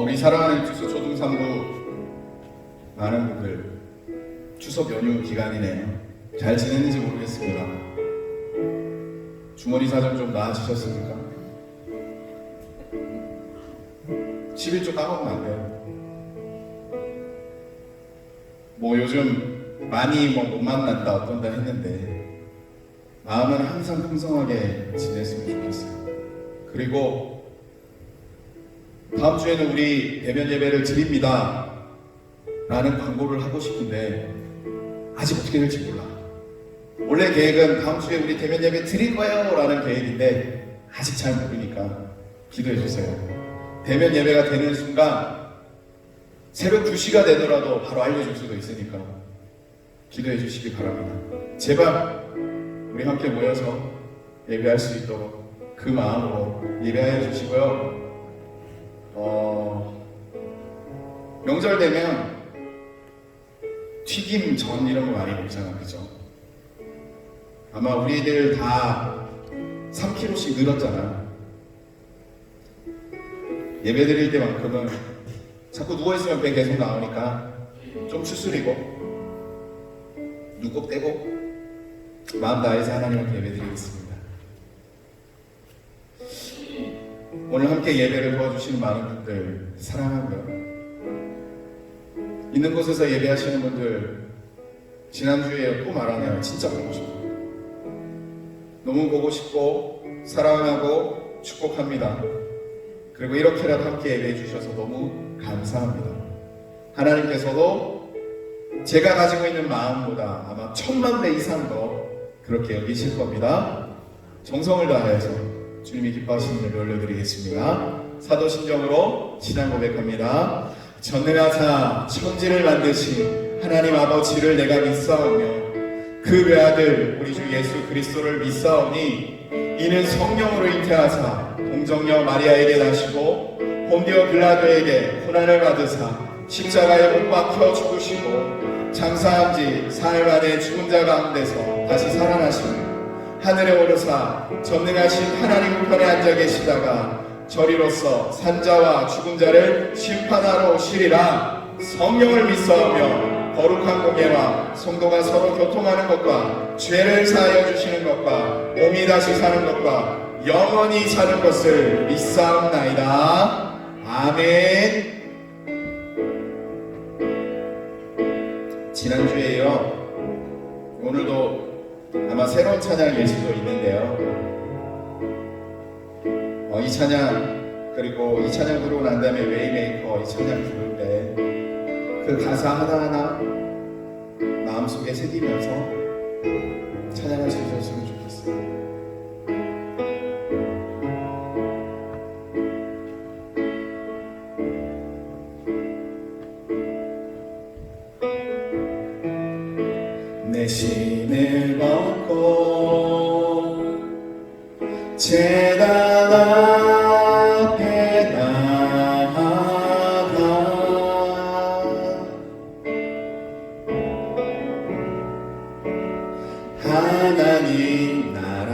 우리 사랑하는 주소 초등산부 많은 분들 추석 연휴 기간이네요. 잘 지냈는지 모르겠습니다. 주머니 사정 좀 나아지셨습니까? 11조 까먹으면 안 돼요. 뭐 요즘 많이 못 만났다 어떤다 했는데 마음은 항상 풍성하게 지냈으면 좋겠어요. 그리고 다음 주에는 우리 대면 예배를 드립니다 라는 광고를 하고 싶은데 아직 어떻게 될지 몰라. 원래 계획은 다음 주에 우리 대면 예배 드릴 거예요 라는 계획인데 아직 잘 모르니까 기도해 주세요. 대면 예배가 되는 순간 새벽 2시가 되더라도 바로 알려줄 수도 있으니까 기도해 주시기 바랍니다. 제발 우리 함께 모여서 예배할 수 있도록 그 마음으로 예배하여 주시고요. 명절 되면 튀김 전 이런 거 많이 먹잖아, 그죠? 아마 우리들 다 3kg씩 늘었잖아. 예배 드릴 때만큼은 자꾸 누워있으면 배 계속 나오니까 좀 추스리고 눈 꼭 떼고 마음 다해서 하나님께 예배 드리겠습니다. 오늘 함께 예배를 도와주시는 많은 분들 사랑하고요. 있는 곳에서 예배하시는 분들 지난주에 또 말하네요. 진짜 보고 싶어요. 너무 보고 싶고 사랑하고 축복합니다. 그리고 이렇게라도 함께 예배해 주셔서 너무 감사합니다. 하나님께서도 제가 가지고 있는 마음보다 아마 1000만 배 이상 더 그렇게 여기실 겁니다. 정성을 다해서 주님이 기뻐하시는 일을 올려드리겠습니다. 사도신경으로 신앙 고백합니다. 전능하사 천지를 만드신 하나님 아버지를 내가 믿사오며 그 외아들 우리 주 예수 그리스도를 믿사오니 이는 성령으로 잉태하사 동정녀 마리아에게 나시고 본디오 빌라도에게 고난을 받으사 십자가에 못 박혀 죽으시고 장사한 지 사흘 만에 죽은 자 가운데서 다시 살아나시고 하늘에 오르사 전능하신 하나님 우편에 앉아 계시다가 저리로서 산자와 죽은 자를 심판하러 오시리라. 성령을 믿사오며 거룩한 공예와 성도가 서로 교통하는 것과 죄를 사하여 주시는 것과 몸이 다시 사는 것과 영원히 사는 것을 믿사옵나이다. 아멘. 지난주에요. 오늘도 아마 새로운 찬양일 수도 있는데요. 이 찬양 그리고 이 찬양 부르고 난 다음에 웨이메이커 이 찬양 부를 때 그 가사 하나하나 마음속에 새기면서 찬양을 즐겼으면 좋겠어요. 내 신을 벗고 제단 앞에 나아가 하나님 나라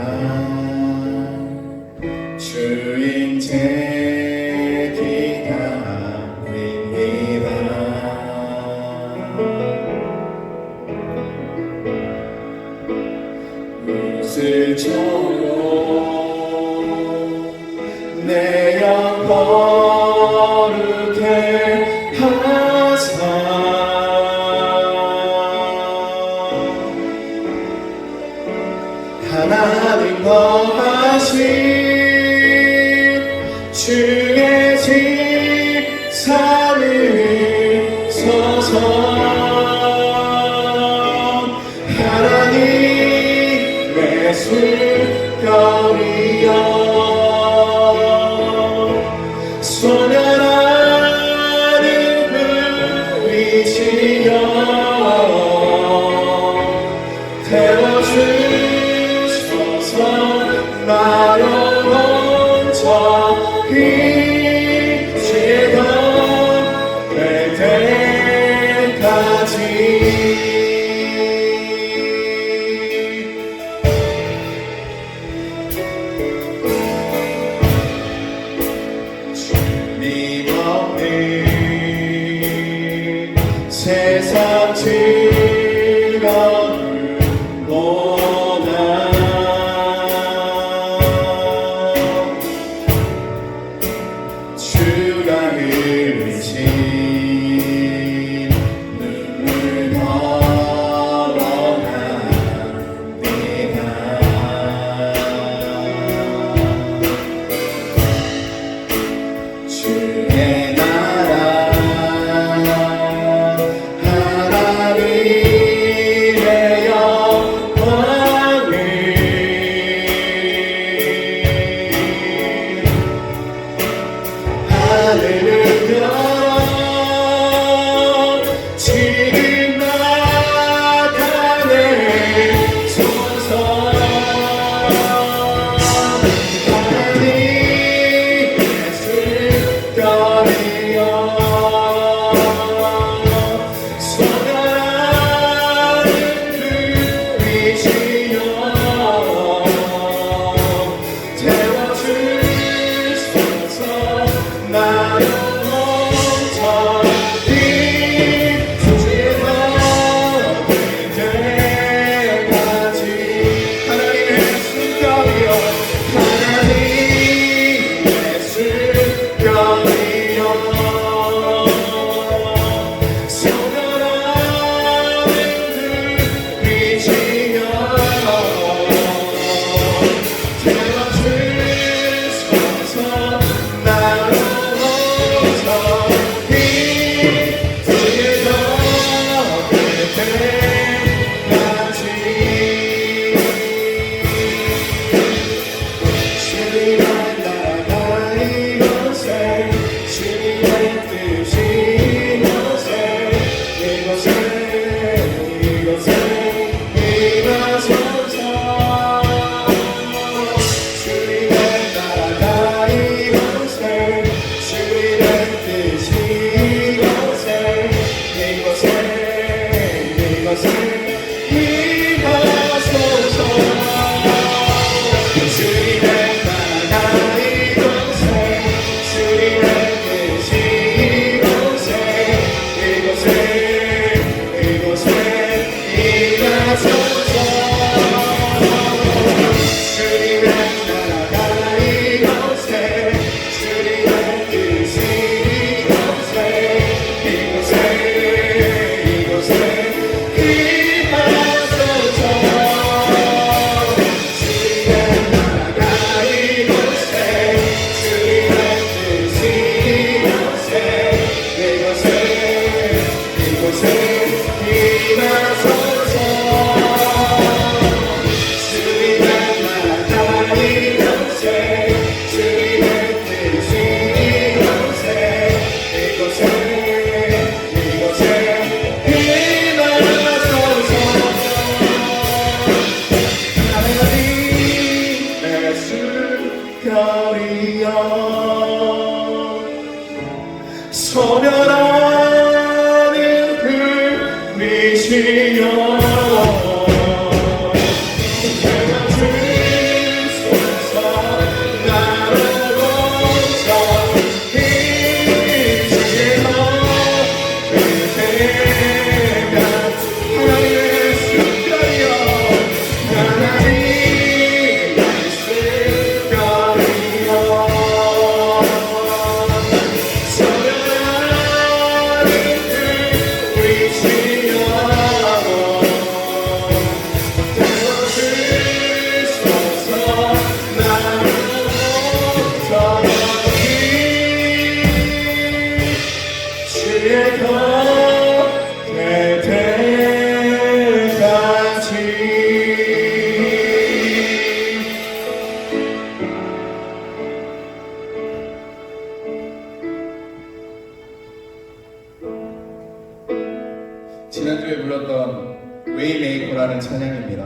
주인 제 기다립니다. 웃을 조로 내 영 거룩해 하사 하나님 거하신 주의 직산을 서서 하나님의 술결이여 소멸하는 불빛이여 태워주소서 나로 믿었네. 세상 즐거움보다 주가 흘리신 눈물 덜어갑니다. 주의 나라 하나님의 영광을 하늘을 열어 지금 나타내 소서. 하나님의 숨결이여 소멸하는 불빛이여 태워주소서. 나를 멈춰 빛으로 될 때까지 하나님의 숨결이여 하나님의 숨결이여 소멸하는 불빛이여 태워주소서. 나로 멈춰 빛으로 될 때까지 주님의 나라가 이곳에 주님의 뜻이 이곳에 임하소서. 주님의 나라가 이곳에 주님의 뜻이 이곳에 임하소서. 주님의 나라가 이곳에 주님의 뜻이 이곳에 임하소서. 주님의 나라가 이곳에 주님의 뜻이 이곳에 소멸하는 불빛이여 태워주소서. 나를 멈춰 빛으로 될 때까지 하나님의 숨결이여 하나님의 숨결이여 소멸하는 불빛이여 태워주소서. 나를 멈춰 주의 것될 때까지. 지난주에 불렀던 웨이메이커라는 찬양입니다.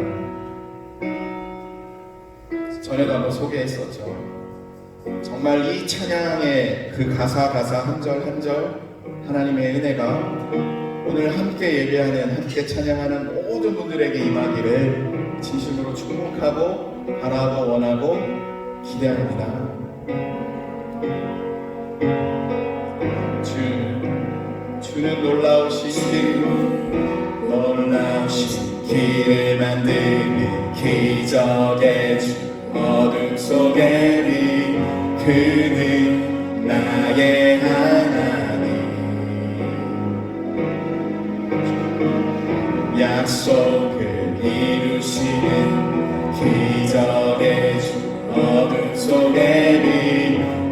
전에도 한번 소개했었죠. 정말 이 찬양의 그 가사 한 절 한 절 하나님의 은혜가 오늘 함께 예배하는, 함께 찬양하는 모든 분들에게 임하기를 진심으로 축복하고 바라고 원하고 기대합니다. 주는 놀라우신 길을 만드는 기적의 주 어둠 속에 빛 그는 나의 하나님 약속을 이루시는 기적의 주 어둠 속에 빛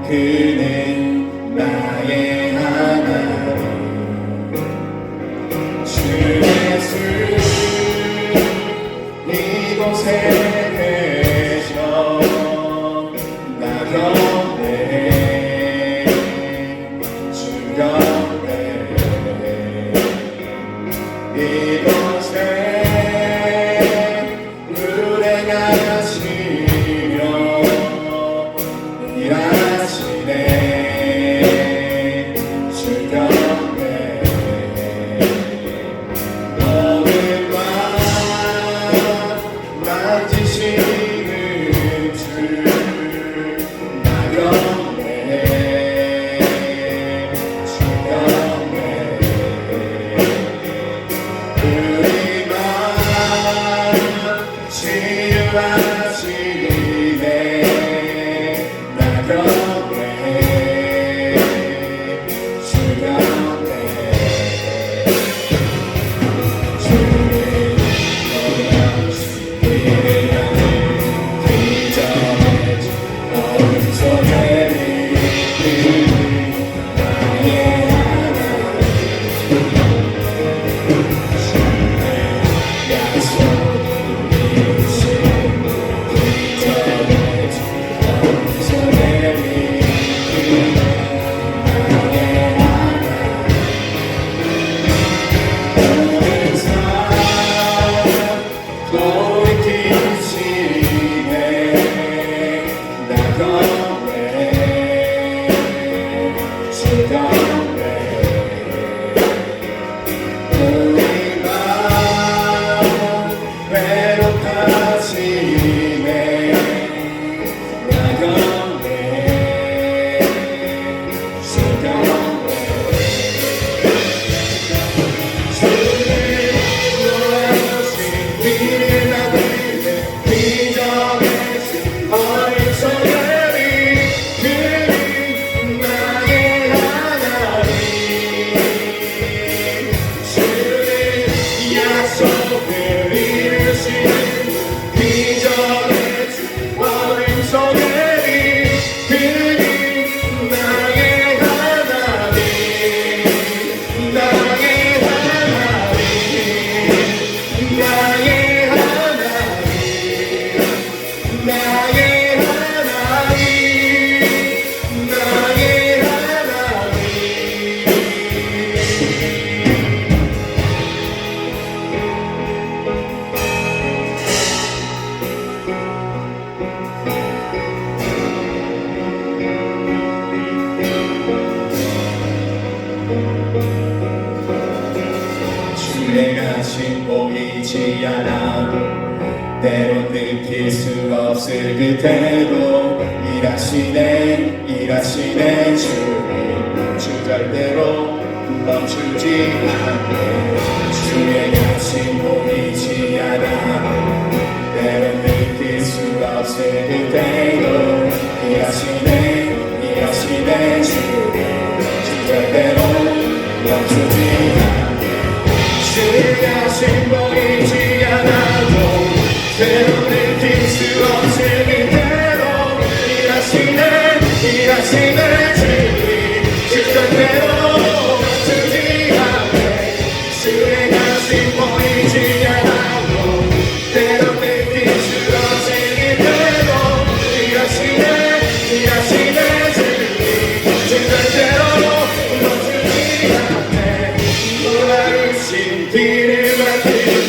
그는 나의 하나님 주 예수 이곳에 계셔 나 곁에 주 곁에 이곳에 운행하시며 일하시네 주 곁에 어느 밤 만지시는 주 나 곁에 주 곁에 우리 맘 치유하시네 나 곁에 주 곁에 주의 놀라우신 길을 가는 기적의 주 어둠 속에 빛나는 나의 하나님 약속을 이루시는 기적의 주 어둠 속에 빛나는 나의 하나님 모든 삶 돌이키시네 나 곁에 주 곁에 우리 맘 회복하시네 나 곁에 주 곁에 주님 놀라우신 길을 만드는 기적의 주 어린 소녀리 그는 나의 하나님 주는 약속을 이루시는 기적의 주 어린 소녀리 그는 나의 하나님 나의 하나님 나의 하나님 나의 하나님 나의 하나님 주의 가신 보이지 않아도 때론 느낄 수 없을 그대로 일하시네 주님 주 절대로 멈추지 않네 주의 가신 보이지 않아도 때론 느낄 수 없을 그대로 일하시네 주님 주 절대로 멈추지 않네 주의 가신 보이지 않아도 때론 느낄 수 없을 그대로 일하시네 주님 주 절대로 멈추지 않네 주의 가신 보이지 않아도 때론 느낄 수 없을 그대로 일하시네 주님 주 절대로 멈추지 않네 놀라우신 길을 만드는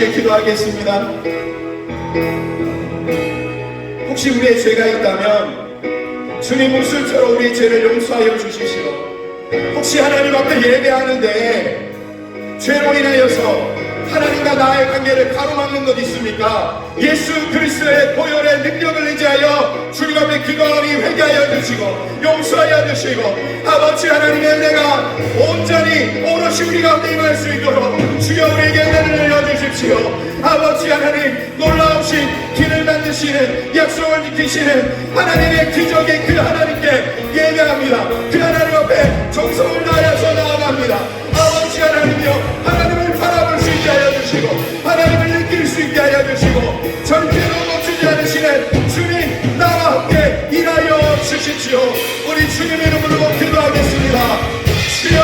함께 기도하겠습니다. 혹시 우리의 죄가 있다면 주님 물술처럼 우리의 죄를 용서하여 주시시오. 혹시 하나님 앞에 예배하는데 죄로 인하여서 하나님과 나의 관계를 가로막는 것 있습니까? 예수 그리스도의 보혈의 능력을 의지하여 주님 앞에 기도하니 회개하여 주시고 용서하여 주시고 아버지 하나님의 은혜가 온전히 오롯이 우리 가운데 임할 수 있도록 주여 우리에게 은혜를 내려주십시오. 아버지 하나님 놀라우신 길을 만드시는 약속을 지키시는 하나님의 기적의 그 하나님께 예배합니다. 그 하나님 앞에 정성을 다하여서 나아갑니다. 아버지 하나님이여 하나님을 바라볼 수 있게 하여 주시고 하나님을 느낄 수 있게 하여 주시고 절대로 멈추지 않으시는 주님 나와 함께 일하여 주십시오. 우리 주님 이름으로 기도하겠습니다. 주여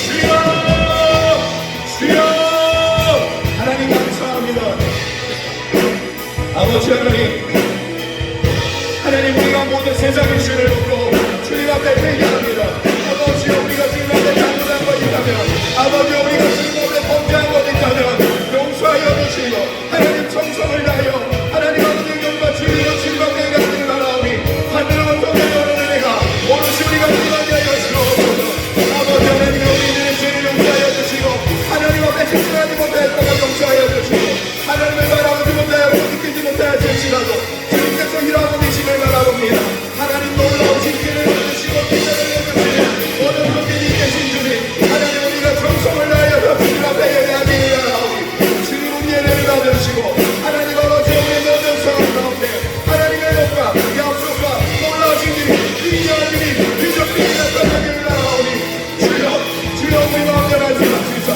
주여 주여 하나님 감사합니다. 아버지 하나님 우리가 모든 세상의 죄를 놓고 주님 앞에 회개합니다. 아버지 우리가 주님 앞에 잘못한 것 있다면 아버지 우리가 주님 앞에 범죄한 것 있다면 용서하여 주시고 하나님 정성을 다하여 하나님 아버지 영과 주님과 주님과 내가 주님 나라오니 하늘과 땅의 여러 은혜가 오롯이 우리가 주님께 하여 주옵소서. 아버지 하나님 우리들의 죄를 용서하여 주시고 하나님 앞에 집중하지 못하였던 것 용서하여 주시고 하나님을 바라보지 못하였고 느끼지 못하였을지라도 주님께서 일하고 계심을 바라봅니다. 하나님 놀라우신 길을 만드시고 기적을 내주시는 모든 분들이 계신 주님 하나님 우리가 정성을 다하여서 주님 앞에 예배하기를 원하오니 주님 우리의 예배를 받으시고 하나님 아버지 우리의 모든 상황 가운데 하나님의 법과 약속과 놀라우신 길이 위대한 길이 기적들이 나타나기를 원하오니 주여 우리 마음을 말씀하시사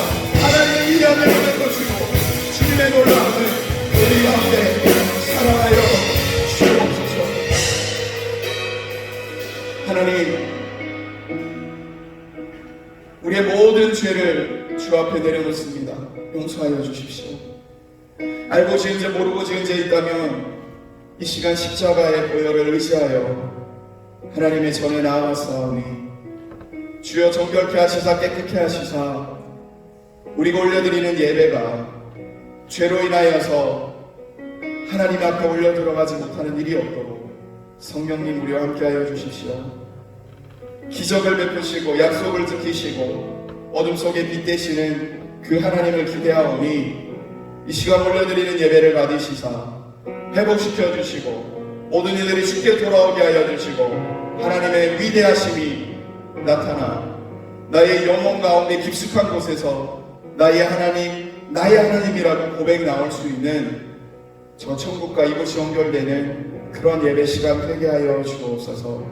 하나님의 위대한 일을 베푸시고 주님의 놀라움을 우리 가운데 사랑하여 주옵소서. 하나님 우리의 모든 죄를 주 앞에 내려놓습니다. 용서하여 주십시오. 알고 지은 죄 모르고 지은 죄 있다면 이 시간 십자가의 보혈을 의지하여 하나님의 전에 나아왔사오니 주여 정결케 하시사 깨끗게 하시사 우리가 올려드리는 예배가 죄로 인하여서 하나님 앞에 올려 들어가지 못하는 일이 없도록 성령님 우리와 함께하여 주십시오. 기적을 베푸시고 약속을 지키시고 어둠 속에 빛 되시는 그 하나님을 기대하오니 이 시간 올려드리는 예배를 받으시사 회복시켜 주시고 모든 이들이 쉽게 돌아오게 하여 주시고 하나님의 위대하심이 나타나 나의 영혼 가운데 깊숙한 곳에서 나의 하나님이라고 고백 나올 수 있는 저 천국과 이곳이 연결되는 그런 예배 시간 회개하여 주옵소서.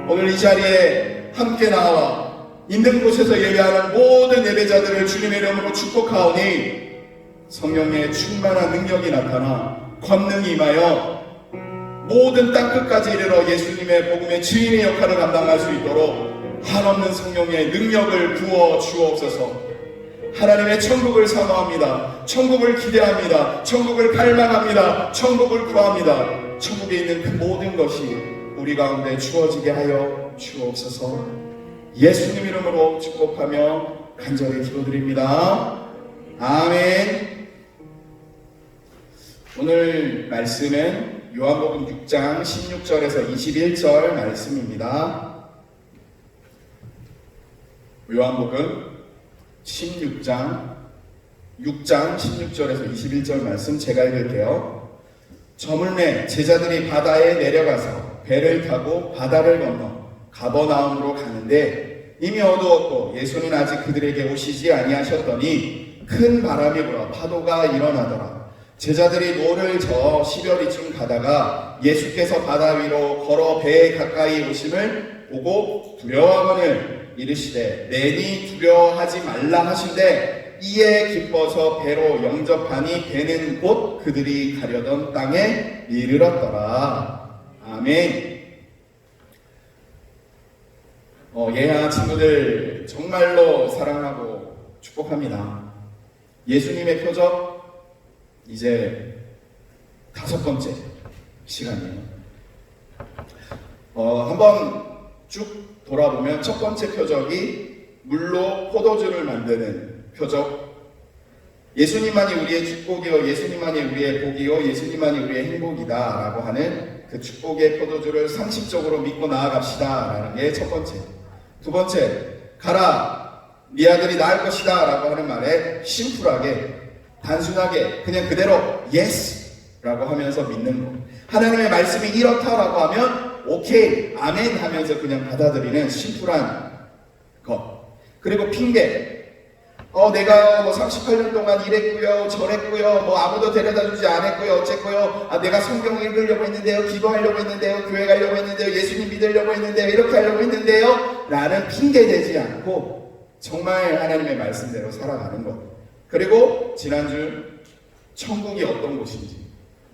오늘 이 자리에 함께 나와 있는 곳에서 예배하는 모든 예배자들을 주님의 이름으로 축복하오니 성령의 충만한 능력이 나타나 권능이 임하여 모든 땅끝까지 이르러 예수님의 복음의 증인의 역할을 감당할 수 있도록 한없는 성령의 능력을 부어 주옵소서. 하나님의 천국을 사모합니다. 천국을 기대합니다. 천국을 갈망합니다. 천국을 구합니다. 천국에 있는 그 모든 것이 우리 가운데 주어지게 하여 주옵소서. 예수님 이름으로 축복하며 간절히 기도드립니다. 아멘. 오늘 말씀은 요한복음 6장 16절에서 21절 말씀입니다. 요한복음 6장 16절에서 21절 말씀 제가 읽을게요. 저물매 제자들이 바다에 내려가서 배를 타고 바다를 건너 가버나움으로 가는데 이미 어두웠고 예수는 아직 그들에게 오시지 아니하셨더니 큰 바람이 불어 파도가 일어나더라. 제자들이 노를 저어 시별이쯤 가다가 예수께서 바다 위로 걸어 배에 가까이 오심을 보고 두려워하거늘 이르시되 내니 두려워하지 말라 하신대 이에 기뻐서 배로 영접하니 배는 곧 그들이 가려던 땅에 이르렀더라. 아멘. 예하 친구들 정말로 사랑하고 축복합니다. 예수님의 표적 이제 5번째 시간이에요. 한번 쭉 돌아보면 첫 번째 표적이 물로 포도주를 만드는 표적, 예수님만이 우리의 축복이요, 예수님만이 우리의 복이요, 예수님만이 우리의 행복이다 라고 하는 그 축복의 포도주를 상식적으로 믿고 나아갑시다 라는 게 첫 번째. 두 번째, 가라, 네 아들이 나을 것이다 라고 하는 말에 심플하게, 단순하게 그냥 그대로 예스 라고 하면서 믿는 것. 하나님의 말씀이 이렇다라고 하면 오케이, 아멘 하면서 그냥 받아들이는 심플한 것. 그리고 핑계. 내가 뭐 38년 동안 이랬고요, 저랬고요, 뭐 아무도 데려다 주지 않았고요, 어쨌고요, 내가 성경 읽으려고 했는데요, 기도하려고 했는데요, 교회 가려고 했는데요, 예수님 믿으려고 했는데요, 이렇게 하려고 했는데요 라는 핑계 대지 않고 정말 하나님의 말씀대로 살아가는 것. 그리고 지난주 천국이 어떤 곳인지,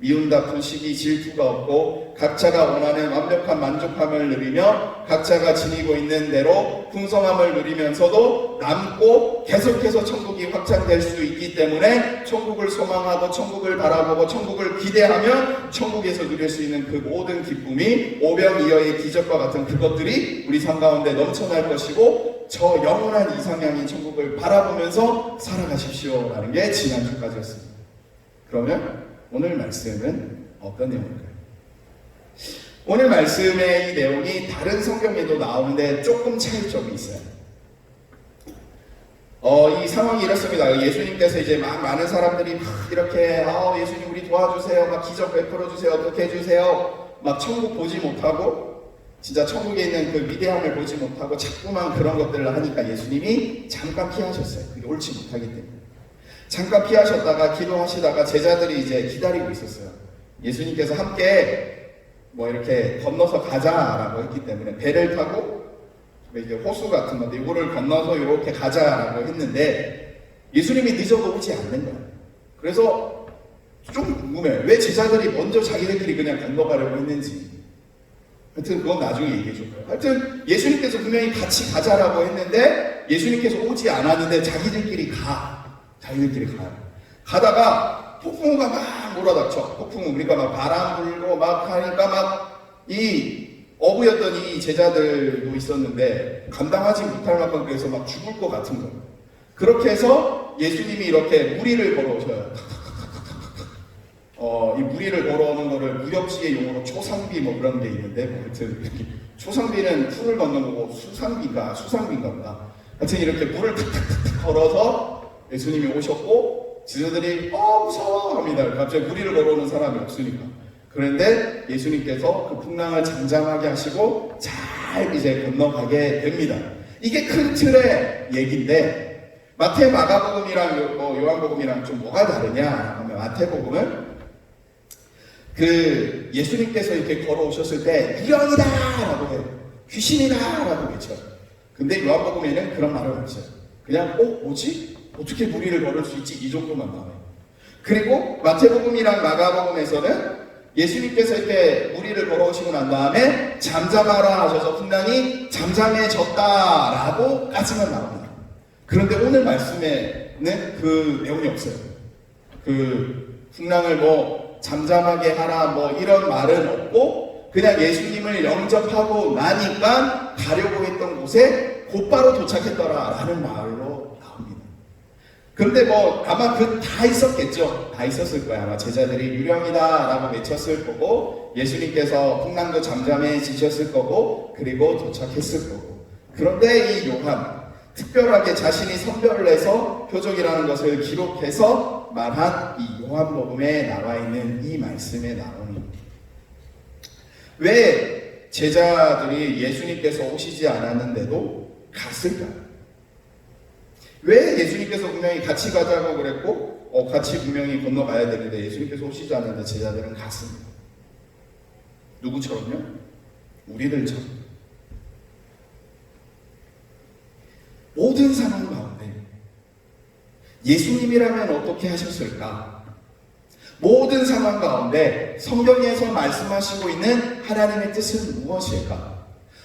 미움 다툰 시기 질투가 없고 각자가 원하는 완벽한 만족함을 누리며 각자가 지니고 있는 대로 풍성함을 누리면서도 남고 계속해서 천국이 확장될 수 있기 때문에 천국을 소망하고 천국을 바라보고 천국을 기대하며 천국에서 누릴 수 있는 그 모든 기쁨이 오병이어의 기적과 같은 그것들이 우리 삶 가운데 넘쳐날 것이고 저 영원한 이상향인 천국을 바라보면서 살아가십시오 라는 게 지난주까지였습니다. 그러면 오늘 말씀은 어떤 내용일까요? 오늘 말씀의 이 내용이 다른 성경에도 나오는데 조금 차이점이 있어요. 이 상황이 이렇습니다. 예수님께서 이제 막 많은 사람들이 막 이렇게 예수님 우리 도와주세요, 막 기적 베풀어 주세요, 어떻게 해주세요, 막 천국 보지 못하고 진짜 천국에 있는 그 위대함을 보지 못하고 자꾸만 그런 것들을 하니까 예수님이 잠깐 피하셨어요. 그게 옳지 못하기 때문에. 잠깐 피하셨다가 기도하시다가 제자들이 이제 기다리고 있었어요. 예수님께서 함께 뭐 이렇게 건너서 가자라고 했기 때문에 배를 타고 이제 호수 같은 건데 이거를 건너서 이렇게 가자라고 했는데 예수님이 늦어도 오지 않는 거예요. 그래서 좀 궁금해요. 왜 제자들이 먼저 자기들끼리 그냥 건너가려고 했는지. 하여튼 그건 나중에 얘기해 줄 거예요. 하여튼 예수님께서 분명히 같이 가자라고 했는데 예수님께서 오지 않았는데 자기들끼리 가요. 가다가 폭풍우가 막 몰아닥쳐. 폭풍우, 우리가 막 바람 불고 막 하니까 막 이 어부였던 이 제자들도 있었는데 감당하지 못할 만큼 그래서 막 죽을 것 같은 거예요. 그렇게 해서 예수님이 이렇게 무리를 걸어오셔요. 이 무리를 걸어오는 거를 무협지의 용어로 초상비 뭐 그런 게 있는데 뭐 하여튼 초상비는 풀을 걷는 거고 수상비인가 보다. 하여튼 이렇게 물을 탁탁탁 걸어서 예수님이 오셨고 제자들이 무서워 합니다. 갑자기 무리를 걸어오는 사람이 없으니까. 그런데 예수님께서 그 풍랑을 잠잠하게 하시고 잘 이제 건너가게 됩니다. 이게 큰 틀의 얘기인데 마태 마가복음이랑 요한복음이랑 좀 뭐가 다르냐 하면 마태복음은 그 예수님께서 이렇게 걸어오셨을 때 유령이다 라고 해요. 귀신이다 라고 외쳐요. 근데 요한복음에는 그런 말을 없어요. 그냥 뭐지? 어떻게 무리를 걸을 수 있지? 이 정도만 나와요. 그리고 마태복음이랑 마가복음에서는 예수님께서 이렇게 무리를 걸어오시고 난 다음에 잠잠하라 하셔서 풍랑이 잠잠해졌다라고 까지만 나옵니다. 그런데 오늘 말씀에는 그 내용이 없어요. 그 풍랑을 뭐 잠잠하게 하라 뭐 이런 말은 없고 그냥 예수님을 영접하고 나니까 가려고 했던 곳에 곧바로 도착했더라라는 말로 나옵니다. 그런데 뭐 아마 그 다 있었겠죠. 다 있었을 거야. 아마 제자들이 유령이다라고 외쳤을 거고 예수님께서 풍랑도 잠잠해지셨을 거고 그리고 도착했을 거고. 그런데 이 요한 특별하게 자신이 선별을 해서 표적이라는 것을 기록해서 말한 이 요한복음에 나와 있는 이 말씀의 나오는 왜 제자들이 예수님께서 오시지 않았는데도 갔을까요? 왜 예수님께서 분명히 같이 가자고 그랬고 같이 분명히 건너가야 되는데 예수님께서 오시지 않았는데 제자들은 갔습니다. 누구처럼요? 우리들처럼. 모든 상황 가운데 예수님이라면 어떻게 하셨을까? 모든 상황 가운데 성경에서 말씀하시고 있는 하나님의 뜻은 무엇일까?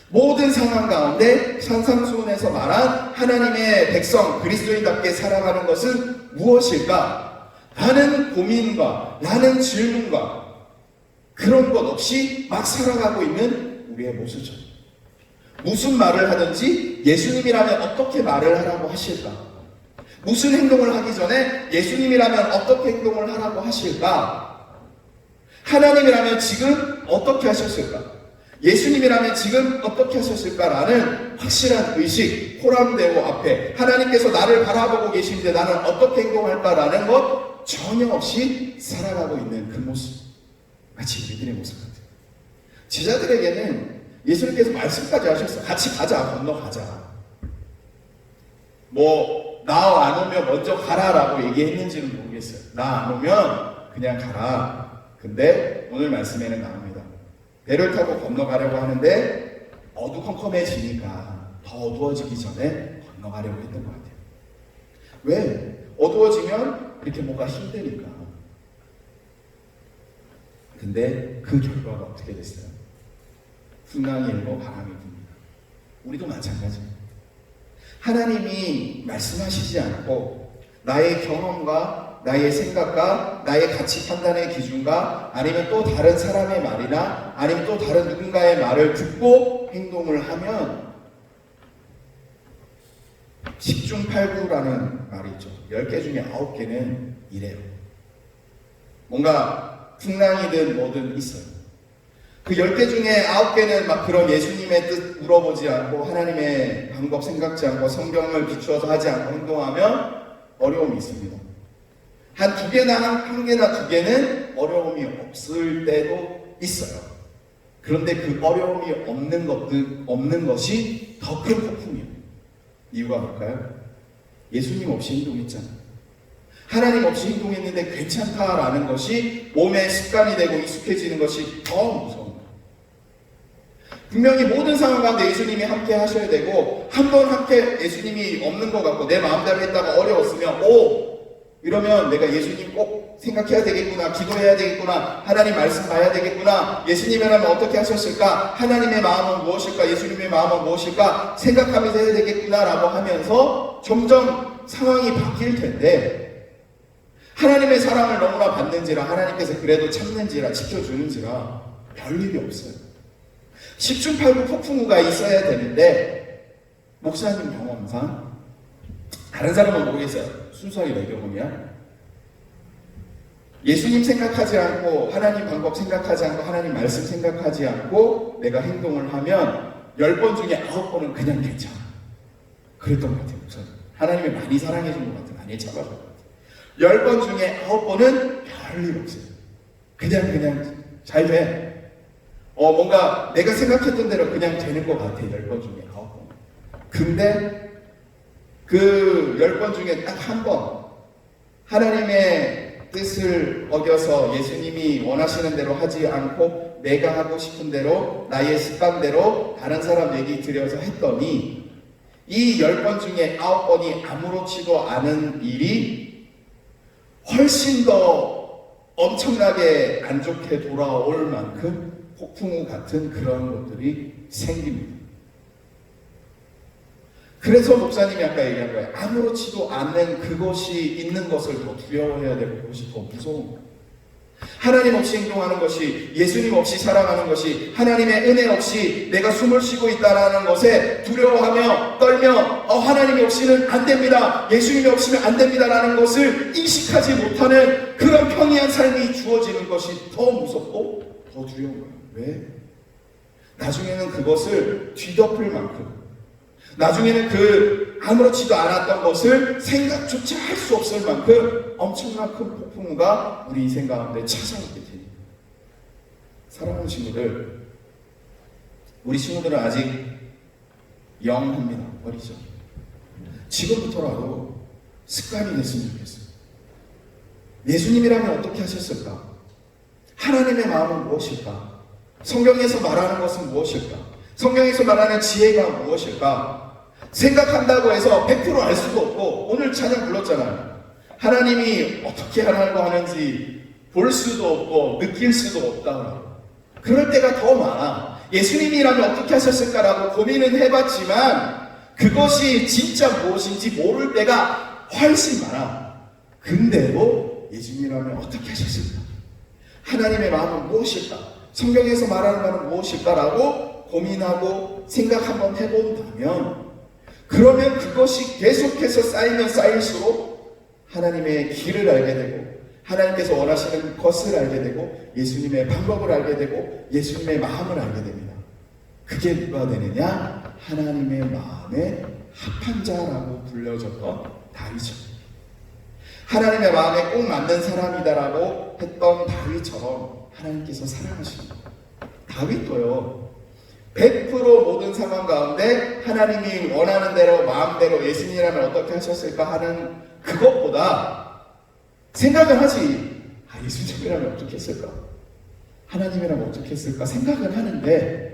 모든 상황 가운데 산상수훈에서 말한 하나님의 백성 그리스도인답게 살아가는 것은 무엇일까? 라는 고민과 라는 질문과 그런 것 없이 막 살아가고 있는 우리의 모습이죠. 무슨 말을 하든지 예수님이라면 어떻게 말을 하라고 하실까? 무슨 행동을 하기 전에 예수님이라면 어떻게 행동을 하라고 하실까? 하나님이라면 지금 어떻게 하셨을까? 예수님이라면 지금 어떻게 하셨을까라는 확실한 의식, 호람대오 앞에 하나님께서 나를 바라보고 계시는데 나는 어떻게 행동할까라는 것 전혀 없이 살아가고 있는 그 모습, 마치 우리들의 모습 같아요. 제자들에게는 예수님께서 말씀까지 하셨어요. 같이 가자, 건너가자. 나 안 오면 먼저 가라라고 얘기했는지는 모르겠어요. 나 안 오면 그냥 가라. 근데 오늘 말씀에는 나옵니다. 배를 타고 건너가려고 하는데 어두컴컴해지니까 더 어두워지기 전에 건너가려고 했던 것 같아요. 왜? 어두워지면 이렇게 뭔가 힘드니까. 근데 그 결과가 어떻게 됐어요? 풍랑이 일고 바람이 붑니다. 우리도 마찬가지입니다. 하나님이 말씀하시지 않고 나의 경험과 나의 생각과 나의 가치 판단의 기준과 아니면 또 다른 사람의 말이나 아니면 또 다른 누군가의 말을 듣고 행동을 하면 10중 8구라는 말이 있죠. 10개 중에 9개는 이래요. 뭔가 풍랑이든 뭐든 있어요. 그 10개 중에 9개는 막 그런 예수님의 뜻 물어보지 않고 하나님의 방법 생각지 않고 성경을 비추어서 하지 않고 행동하면 어려움이 있습니다. 한 2개나 한 개나 2개는 어려움이 없을 때도 있어요. 그런데 그 어려움이 없는 것이 더 큰 폭풍이에요. 이유가 뭘까요? 예수님 없이 행동했잖아요. 하나님 없이 행동했는데 괜찮다라는 것이 몸의 습관이 되고 익숙해지는 것이 더 무서운 거예요. 분명히 모든 상황 가운데 예수님이 함께 하셔야 되고 한 번 함께 예수님이 없는 것 같고 내 마음대로 했다가 어려웠으면 이러면 내가 예수님 꼭 생각해야 되겠구나, 기도해야 되겠구나, 하나님 말씀 봐야 되겠구나, 예수님이라면 어떻게 하셨을까, 하나님의 마음은 무엇일까, 예수님의 마음은 무엇일까 생각하면서 해야 되겠구나라고 하면서 점점 상황이 바뀔 텐데 하나님의 사랑을 너무나 받는지라 하나님께서 그래도 참는지라 지켜주는지라 별일이 없어요. 10중 8구 폭풍우가 있어야 되는데 목사님 경험상 다른 사람은 모르겠어요. 순수하게 내 경험이야. 예수님 생각하지 않고 하나님 방법 생각하지 않고 하나님 말씀 생각하지 않고 내가 행동을 하면 10번 중에 9번은 그냥 괜찮아. 그랬던 것 같아요. 목사님. 하나님이 많이 사랑해 준 것 같아요. 많이 잡아준 것 같아요. 10번 중에 9번은 별일 없어요. 그냥 잘 돼. 뭔가 내가 생각했던 대로 그냥 되는 것 같아. 10번 중에 9번. 근데 그 10번 중에 딱 한 번 하나님의 뜻을 어겨서 예수님이 원하시는 대로 하지 않고 내가 하고 싶은 대로 나의 습관대로 다른 사람 얘기 들여서 했더니 이 10번 중에 9번이 아무렇지도 않은 일이 훨씬 더 엄청나게 안 좋게 돌아올 만큼 폭풍우 같은 그런 것들이 생깁니다. 그래서 목사님이 아까 얘기한 거예요. 아무렇지도 않은 그것이 있는 것을 더 두려워해야 되고 그것이 더 무서운 거예요. 하나님 없이 행동하는 것이, 예수님 없이 살아가는 것이, 하나님의 은혜 없이 내가 숨을 쉬고 있다는 것에 두려워하며 떨며 하나님이 없이는 안 됩니다, 예수님이 없이는 안 됩니다라는 것을 인식하지 못하는 그런 평이한 삶이 주어지는 것이 더 무섭고 더 두려운 거예요. 왜? 나중에는 그것을 뒤덮을 만큼, 나중에는 그 아무렇지도 않았던 것을 생각조차 할 수 없을 만큼 엄청난 큰 폭풍우가 우리 인생 가운데 찾아오게 됩니다. 사랑하는 친구들, 우리 친구들은 아직 영합니다. 어리죠. 지금부터라도 습관이 됐으면 좋겠어요. 예수님이라면 어떻게 하셨을까? 하나님의 마음은 무엇일까? 성경에서 말하는 것은 무엇일까? 성경에서 말하는 지혜가 무엇일까? 생각한다고 해서 100% 알 수도 없고, 오늘 찬양 불렀잖아요. 하나님이 어떻게 하라고 하는지 볼 수도 없고 느낄 수도 없다. 그럴 때가 더 많아. 예수님이라면 어떻게 하셨을까라고 고민은 해봤지만 그것이 진짜 무엇인지 모를 때가 훨씬 많아. 근데도 예수님이라면 어떻게 하셨을까? 하나님의 마음은 무엇일까? 성경에서 말하는 말은 무엇일까라고 고민하고 생각 한번 해본다면 그러면 그것이 계속해서 쌓이면 쌓일수록 하나님의 길을 알게 되고 하나님께서 원하시는 것을 알게 되고 예수님의 방법을 알게 되고 예수님의 마음을 알게 됩니다. 그게 누가 되느냐? 하나님의 마음에 합한 자라고 불려졌던 다윗이죠. 하나님의 마음에 꼭 맞는 사람이다라고 했던 다윗처럼 하나님께서 사랑하십니다. 다윗도요, 100% 모든 상황 가운데 하나님이 원하는 대로 마음대로 예수님이라면 어떻게 하셨을까 하는 그것보다 생각을 하지, 예수님이라면 어떻게 했을까? 하나님이라면 어떻게 했을까? 생각을 하는데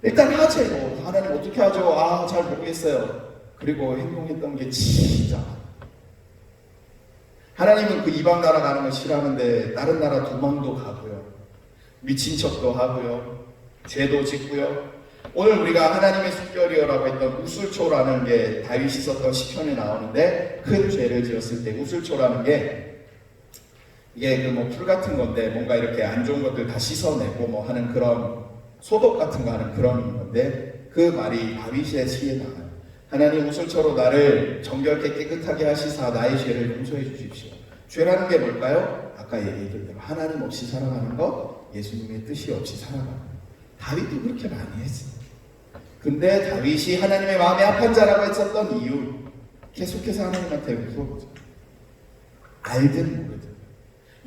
일단 하지, 하나님 어떻게 하죠? 잘 모르겠어요. 그리고 행동했던 게 진짜 하나님은 그 이방 나라 가는 걸 싫어하는데 다른 나라 도망도 가고요, 미친 척도 하고요, 죄도 짓고요. 오늘 우리가 하나님의 숨결이여라고 했던 우술초라는 게 다윗이 썼던 시편에 나오는데, 큰 죄를 지었을 때 우술초라는 게 이게 그 풀 같은 건데 뭔가 이렇게 안 좋은 것들 다 씻어내고 하는 그런 소독 같은 거 하는 그런 건데, 그 말이 다윗의 시에 나와요. 하나님 우술초로 나를 정결케 깨끗하게 하시사 나의 죄를 용서해 주십시오. 죄라는 게 뭘까요? 아까 얘기했던 대로 하나님 없이 살아가는 것, 예수님의 뜻이 없이 살아가는 것. 다윗도 그렇게 많이 했어요. 근데 다윗이 하나님의 마음에 합한 자라고 했었던 이유, 계속해서 하나님한테 물어보죠. 알든 모르든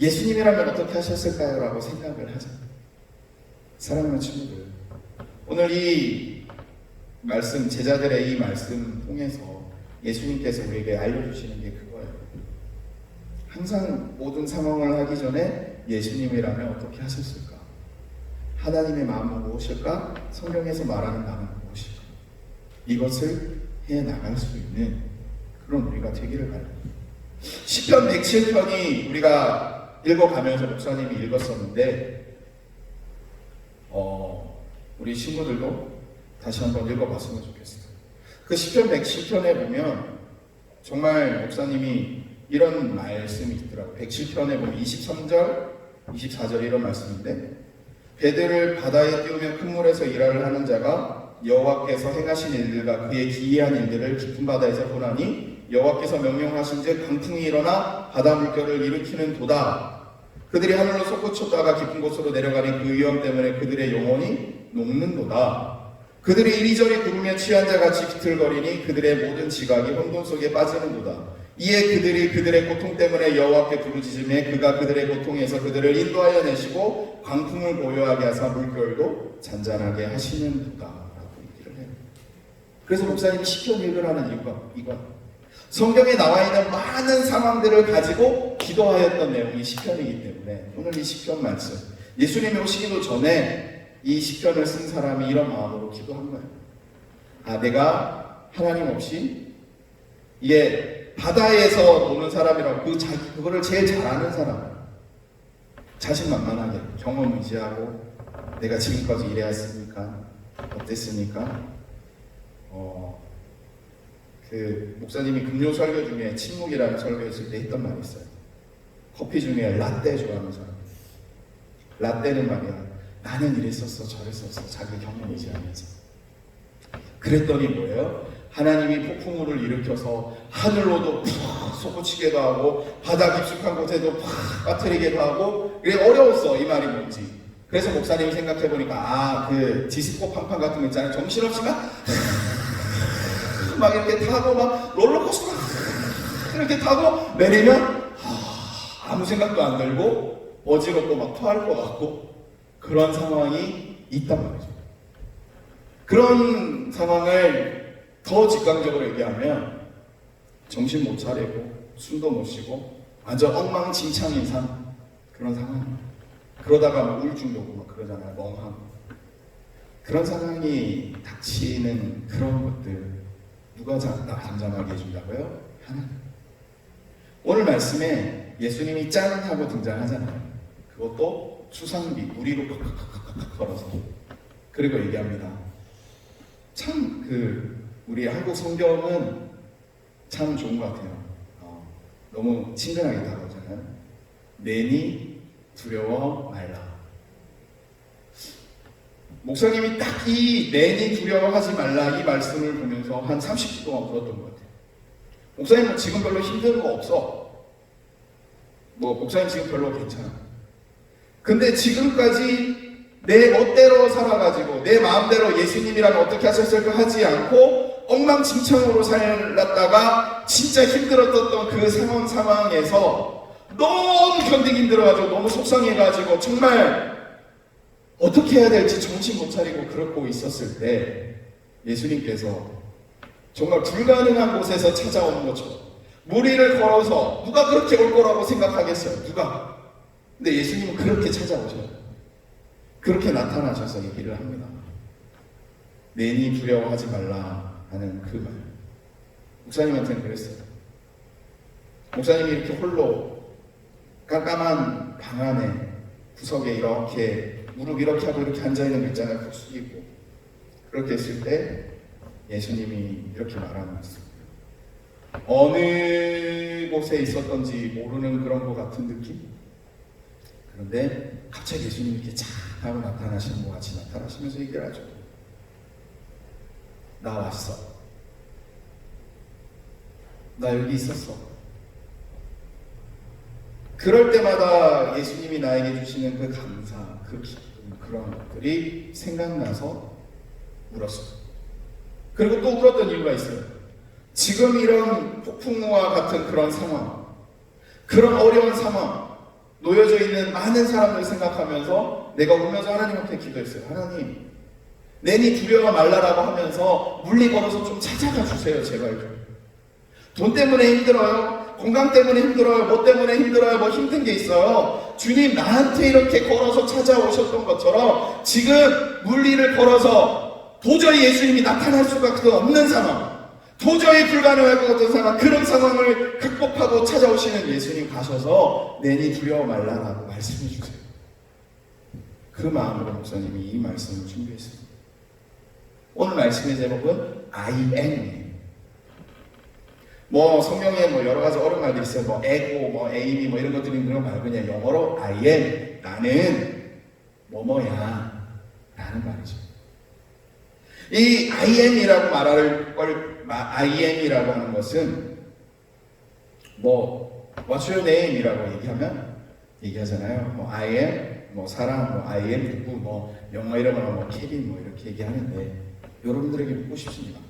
예수님이라면 어떻게 하셨을까요? 라고 생각을 하죠. 사랑하는 친구들, 오늘 이 말씀, 제자들의 이 말씀 통해서 예수님께서 우리에게 알려주시는 게 그거예요. 항상 모든 상황을 하기 전에 예수님이라면 어떻게 하셨을까? 하나님의 마음은 무엇일까? 성경에서 말하는 마음은 무엇일까? 이것을 해나갈 수 있는 그런 우리가 되기를 바랍니다. 시편 107편이 우리가 읽어가면서 목사님이 읽었었는데, 우리 친구들도 다시 한번 읽어봤으면 좋겠어요. 그 시편 107편에 보면 정말 목사님이 이런 말씀이 있더라고요. 107편에 보면 23절, 24절 이런 말씀인데, 배들을 바다에 띄우며 큰 물에서 일하를 하는 자가 여호와께서 행하신 일들과 그의 기이한 일들을 깊은 바다에서 보나니 여호와께서 명령하신즉 강풍이 일어나 바다 물결을 일으키는 도다. 그들이 하늘로 솟구쳤다가 깊은 곳으로 내려가니 그 위험 때문에 그들의 영혼이 녹는도다. 그들이 이리저리 구르며 취한 자같이 비틀거리니 그들의 모든 지각이 혼돈 속에 빠지는도다. 이에 그들이 그들의 고통 때문에 여호와께 부르짖으며 그가 그들의 고통에서 그들을 인도하여 내시고 광풍을 고요하게 하사 물결도 잔잔하게 하시는도다 라고 얘기를 해요. 그래서 목사님이 시편 읽으라는 이유가 이거예요. 성경에 나와 있는 많은 상황들을 가지고 기도하였던 내용이 시편이기 때문에 오늘 이 시편 말씀, 예수님이 오시기도 전에 이 시편을 쓴 사람이 이런 마음으로 기도한 거예요. 내가 하나님 없이 이게 바다에서 노는 사람이라고 그거를 제일 잘하는 사람, 자신만만하게 경험 의지하고 내가 지금까지 이래왔으니까 어땠으니까 그 목사님이 금요 설교 중에 침묵이라는 설교했을 때 했던 말이 있어요. 커피 중에 라떼 좋아하는 사람. 라떼는 말이야, 나는 이랬었어 저랬었어 자기 경험 의지하면서. 그랬더니 뭐예요? 하나님이 폭풍우를 일으켜서 하늘로도 푹 솟구치게도 하고 바다 깊숙한 곳에도 팍 빠뜨리게도 하고. 그래 어려웠어 이 말이 뭔지. 그래서 목사님이 생각해보니까 그 디스코 팡팡 같은 거 있잖아요. 정신없이 막 이렇게 타고 막 롤러코스터 이렇게 타고 내리면 아무 생각도 안 들고 어지럽고 막 토할 것 같고 그런 상황이 있단 말이죠. 그런 상황을 더 직관적으로 얘기하면 정신 못 차리고 숨도 못 쉬고 완전 엉망진창인 그런 상황. 그러다가 막 우울증도 오고 막 그러잖아요. 멍하고. 그런 상황이 닥치는 그런 것들 누가 잠잠하게 해준다고요? 하나님. 오늘 말씀에 예수님이 짠 하고 등장하잖아요. 그것도 수상비 무리로 팍팍팍팍 걸어서. 그리고 얘기합니다. 참 우리 한국 성경은 참 좋은 것 같아요. 너무 친근하게 다가오잖아요. 내니 두려워 말라. 목사님이 딱 이 내니 두려워하지 말라 이 말씀을 보면서 한 30분 동안 울었던 것 같아요. 목사님은 지금 별로 힘든 거 없어. 뭐 목사님 지금 별로 괜찮아. 근데 지금까지 내 멋대로 살아가지고 내 마음대로 예수님이라면 어떻게 하셨을까 하지 않고 엉망진창으로 살았다가 진짜 힘들었던 그 상황에서 너무 견디기 힘들어가지고 너무 속상해가지고 정말 어떻게 해야 될지 정신 못 차리고 그러고 있었을 때 예수님께서 정말 불가능한 곳에서 찾아오는 것처럼 무리를 걸어서 누가 그렇게 올 거라고 생각하겠어요? 누가? 근데 예수님은 그렇게 찾아오셔요. 그렇게 나타나셔서 얘기를 합니다. 내니 두려워하지 말라 하는 그 말. 목사님한테는 그랬어요. 목사님이 이렇게 홀로 깜깜한 방 안에 구석에 이렇게 무릎 이렇게 하고 이렇게 앉아있는 거 있잖아요. 푹 숙이고. 그렇게 했을 때 예수님이 이렇게 말하는 말씀. 어느 곳에 있었던지 모르는 그런 것 같은 느낌? 그런데 갑자기 예수님이 이렇게 쫙 하고 나타나시는 것 같이 나타나시면서 얘기를 하죠. 나 왔어. 나 여기 있었어. 그럴 때마다 예수님이 나에게 주시는 그 감사, 그 기쁨, 그런 것들이 생각나서 울었어요. 그리고 또 울었던 이유가 있어요. 지금 이런 폭풍우와 같은 그런 상황, 그런 어려운 상황, 놓여져 있는 많은 사람들 생각하면서 내가 울면서 하나님한테 기도했어요. 하나님, 내니 두려워 말라라고 하면서 물리 걸어서 좀 찾아가 주세요. 제발 좀. 돈 때문에 힘들어요. 건강 때문에 힘들어요. 뭐 때문에 힘들어요. 뭐 힘든 게 있어요. 주님 나한테 이렇게 걸어서 찾아오셨던 것처럼 지금 물리를 걸어서 도저히 예수님이 나타날 수가 없는 상황, 도저히 불가능할 것 같은 상황, 그런 상황을 극복하고 찾아오시는 예수님 가셔서 내니 두려워 말라라고 말씀해 주세요. 그 마음으로 목사님이 이 말씀을 준비했습니다. 오늘 말씀의 제목은 I am. 뭐 성경에 뭐 여러 가지 어려운 말들이 있어요. 뭐 에고, 뭐 에임이 뭐 이런 것들이 있는 거 말고 그냥 영어로 I am. 나는 뭐뭐야 라는 말이죠. 이 I am이라고 말할 걸 I am이라고 하는 것은 뭐 What's your name? 이라고 얘기하잖아요. 뭐 I am, 뭐 사람, 뭐 I am 누구, 뭐 영어 이름으로 뭐 케빈 뭐 이렇게 얘기하는데 여러분들에게 묻고 싶습니다.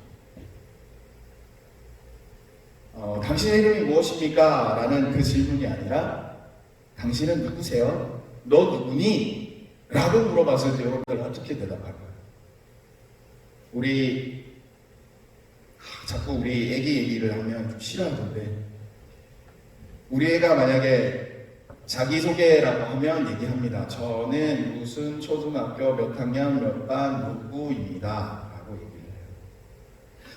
당신의 이름이 무엇입니까? 라는 그 질문이 아니라 당신은 누구세요? 너 누구니? 라고 물어봤을 때 여러분들 어떻게 대답할까요? 자꾸 우리 애기 얘기를 하면 좀 싫어하던데 우리 애가 만약에 자기소개라고 하면 얘기합니다. 저는 무슨 초등학교 몇 학년 몇 반 누구입니다.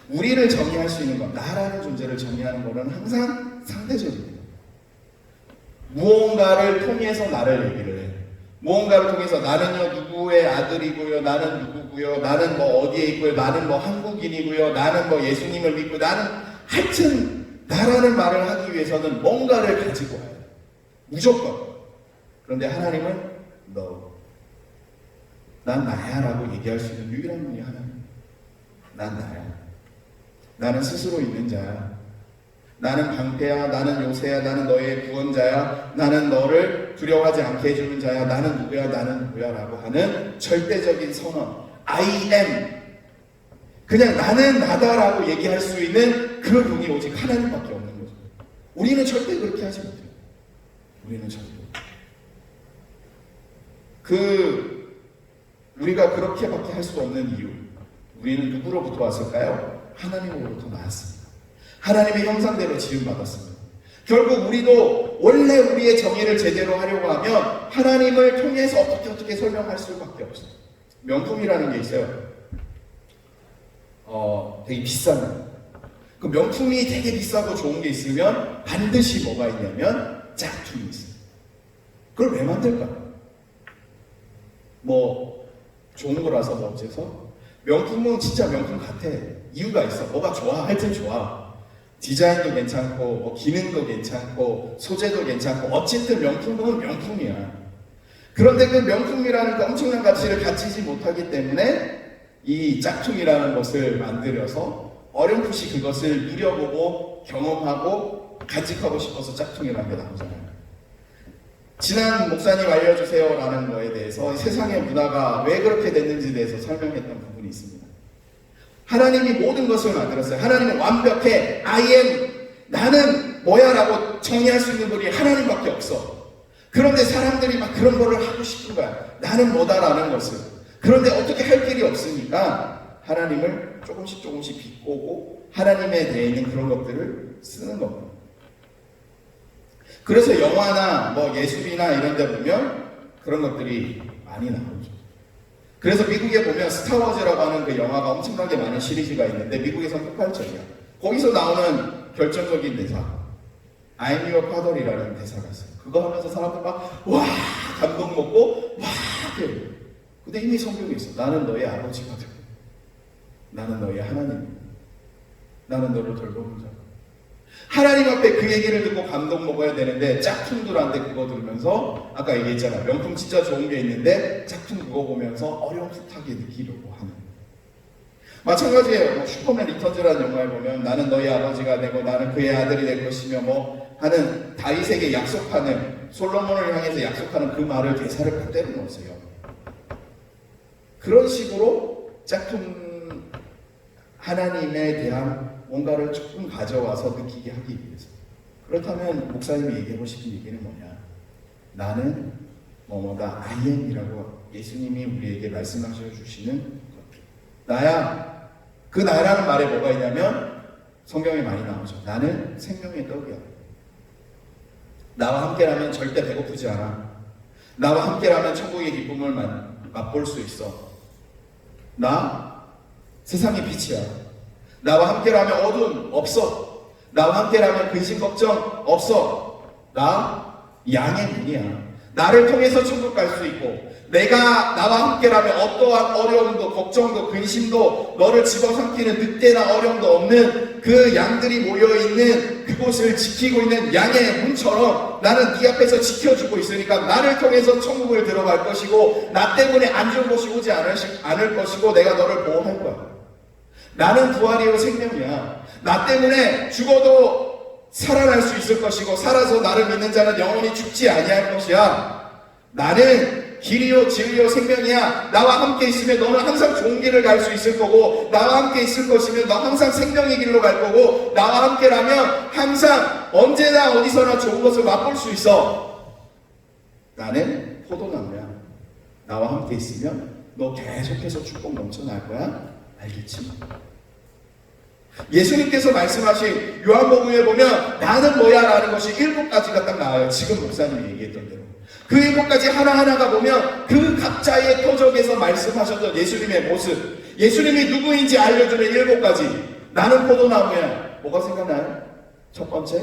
우리를 정의할 수 있는 것, 나라는 존재를 정의하는 것은 항상 상대적입니다. 무언가를 통해서 나를 얘기를 해요. 무언가를 통해서 나는요 누구의 아들이고요, 나는 누구고요, 나는 뭐 어디에 있고요, 나는 뭐 한국인이고요, 나는 뭐 예수님을 믿고, 나는 하여튼 나라는 말을 하기 위해서는 뭔가를 가지고 와요. 무조건. 그런데 하나님은 너, 난 나야라고 얘기할 수 있는 유일한 분이 하나님. 난 나야. 나는 스스로 있는 자야. 나는 방패야. 나는 요새야. 나는 너의 구원자야. 나는 너를 두려워하지 않게 해주는 자야. 나는 누구야. 나는 누구야 라고 하는 절대적인 선언. I am. 그냥 나는 나다라고 얘기할 수 있는 그 분이 오직 하나님밖에 없는 거죠. 우리는 절대 그렇게 하지 못해요. 우리는 절대. 우리가 그렇게밖에 할 수 없는 이유. 우리는 누구로부터 왔을까요? 하나님으로부터 나왔습니다. 하나님의 형상대로 지음받았습니다. 결국 우리도 원래 우리의 정의를 제대로 하려고 하면 하나님을 통해서 어떻게 설명할 수밖에 없어요. 명품이라는 게 있어요. 되게 비싼 그 명품이 되게 비싸고 좋은 게 있으면 반드시 뭐가 있냐면 짝퉁이 있어요. 그걸 왜 만들까? 뭐 좋은 거라서 뭐 어째서? 명품은 진짜 명품 같아. 이유가 있어. 뭐가 좋아? 하여튼 좋아. 디자인도 괜찮고 뭐 기능도 괜찮고 소재도 괜찮고 어쨌든 명품은 명품이야. 그런데 그 명품이라는 그 엄청난 가치를 갖추지 못하기 때문에 이 짝퉁이라는 것을 만들어서 어렴풋이 그것을 누려보고 경험하고 간직하고 싶어서 짝퉁이라는 게 나오잖아요. 지난 목사님 알려주세요 라는 거에 대해서 세상의 문화가 왜 그렇게 됐는지에 대해서 설명했던 부분이 있습니다. 하나님이 모든 것을 만들었어요. 하나님은 완벽해. I am. 나는 뭐야 라고 정의할 수 있는 분이 하나님밖에 없어. 그런데 사람들이 막 그런 거를 하고 싶은 거야. 나는 뭐다라는 것을. 그런데 어떻게 할 길이 없으니까 하나님을 조금씩 비꼬고 하나님에 대해 있는 그런 것들을 쓰는 겁니다. 그래서 영화나 뭐 예술이나 이런 데 보면 그런 것들이 많이 나오죠. 그래서 미국에 보면 스타워즈라고 하는 그 영화가 엄청나게 많은 시리즈가 있는데 미국에서는 폭발적이야. 거기서 나오는 결정적인 대사 I'm your father이라는 대사가 있어요. 그거 하면서 사람들 막 와 감동 먹고 와 이래요. 근데 이미 성경에 있어. 나는 너의 아버지가 되고 나는 너의 하나님, 나는 너를 돌보는 자. 하나님 앞에 그 얘기를 듣고 감동 먹어야 되는데 짝퉁들한테 그거 들으면서 아까 얘기했잖아. 명품 진짜 좋은 게 있는데 짝퉁 그거 보면서 어렴풋하게 느끼려고 하는. 마찬가지예요. 뭐 슈퍼맨 리턴즈라는 영화에 보면 나는 너희 아버지가 되고 나는 그의 아들이 될 것이며 뭐 하는 다윗에게 약속하는 솔로몬을 향해서 약속하는 그 말을 대사를 그대로 넣었어요. 그런 식으로 짝퉁 하나님에 대한 뭔가를 조금 가져와서 느끼게 하기 위해서. 그렇다면 목사님이 얘기하고 싶은 얘기는 뭐냐? 나는 뭐뭐다 I am이라고 예수님이 우리에게 말씀하셔 주시는 것. 나야. 그 나라는 말에 뭐가 있냐면 성경에 많이 나오죠. 나는 생명의 떡이야. 나와 함께라면 절대 배고프지 않아. 나와 함께라면 천국의 기쁨을 맛볼 수 있어. 나 세상의 빛이야. 나와 함께라면 어둠 없어. 나와 함께라면 근심 걱정 없어. 나 양의 문이야. 나를 통해서 천국 갈 수 있고 내가 나와 함께라면 어떠한 어려움도 걱정도 근심도 너를 집어삼키는 늑대나 어려움도 없는 그 양들이 모여있는 그곳을 지키고 있는 양의 문처럼 나는 네 앞에서 지켜주고 있으니까 나를 통해서 천국을 들어갈 것이고 나 때문에 안 좋은 것이 오지 않을 것이고 내가 너를 보호할 거야. 나는 부활이요 생명이야. 나 때문에 죽어도 살아날 수 있을 것이고 살아서 나를 믿는 자는 영원히 죽지 아니할 것이야. 나는 길이요 진리요 생명이야. 나와 함께 있으면 너는 항상 좋은 길을 갈 수 있을 거고 나와 함께 있을 것이면 너 항상 생명의 길로 갈 거고 나와 함께라면 항상 언제나 어디서나 좋은 것을 맛볼 수 있어. 나는 포도나무야. 나와 함께 있으면 너 계속해서 축복 넘쳐날 거야. 알겠지? 예수님께서 말씀하신 요한복음에 보면 나는 뭐야 라는 것이 7가지가 딱 나와요. 지금 목사님이 얘기했던 대로 그 7가지 하나하나가 보면 그 각자의 터전에서 말씀하셨던 예수님의 모습, 예수님이 누구인지 알려주는 7가지. 나는 포도나무야. 뭐가 생각나요? 첫 번째,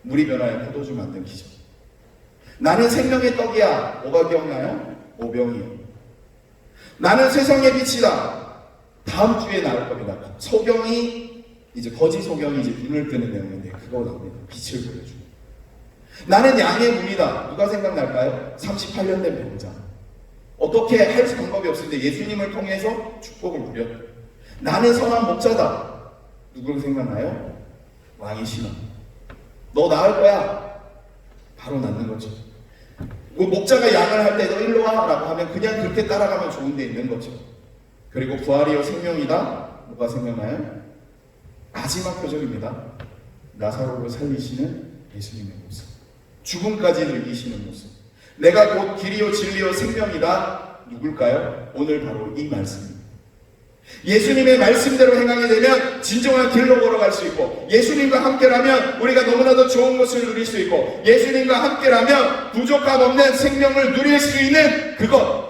물이 변하여 포도주 만든 기적. 나는 생명의 떡이야. 뭐가 기억나요? 오병이요. 나는 세상의 빛이다. 다음 주에 나올 겁니다. 소경이 이제 거짓 소경이 이제 눈을 뜨는 내용인데 그거 나옵니다. 빛을 보여주고. 나는 양의 문이다. 누가 생각날까요? 38년 된 병자. 어떻게 할 방법이 없을 때 예수님을 통해서 축복을 누렸다. 나는 선한 목자다. 누구 생각나요? 왕의 신하. 너 낳을 거야. 바로 낳는 거죠. 목자가 양을 할 때 너 일로 와 라고 하면 그냥 그렇게 따라가면 좋은 데 있는 거죠. 그리고 부활이요 생명이다. 뭐가 생각나요? 마지막 표적입니다. 나사로를 살리시는 예수님의 모습. 죽음까지도 이기시는 모습. 내가 곧 길이요 진리요 생명이다. 누굴까요? 오늘 바로 이 말씀입니다. 예수님의 말씀대로 행하게 되면 진정한 길로 걸어갈 수 있고 예수님과 함께라면 우리가 너무나도 좋은 것을 누릴 수 있고 예수님과 함께라면 부족함 없는 생명을 누릴 수 있는 그것.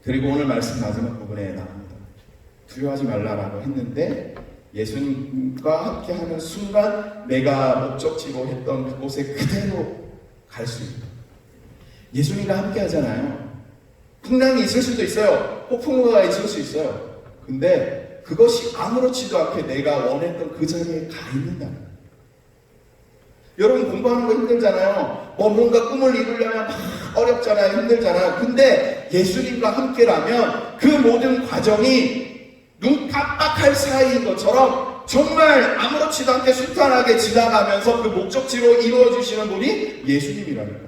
그리고 오늘 말씀 마지막 부분에 나옵니다. 두려워하지 말라라고 했는데 예수님과 함께하는 순간 내가 목적지로 했던 그곳에 그대로 갈 수 있다. 예수님과 함께 하잖아요. 풍랑이 있을 수도 있어요. 폭풍우가 있을 수 있어요. 근데 그것이 아무렇지도 않게 내가 원했던 그 자리에 가 있는다. 여러분 공부하는 거 힘들잖아요. 뭔가 꿈을 이루려면 막 어렵잖아요. 힘들잖아요. 근데 예수님과 함께라면 그 모든 과정이 눈 깜빡할 사이인 것처럼 정말 아무렇지도 않게 순탄하게 지나가면서 그 목적지로 이루어주시는 분이 예수님이라니까.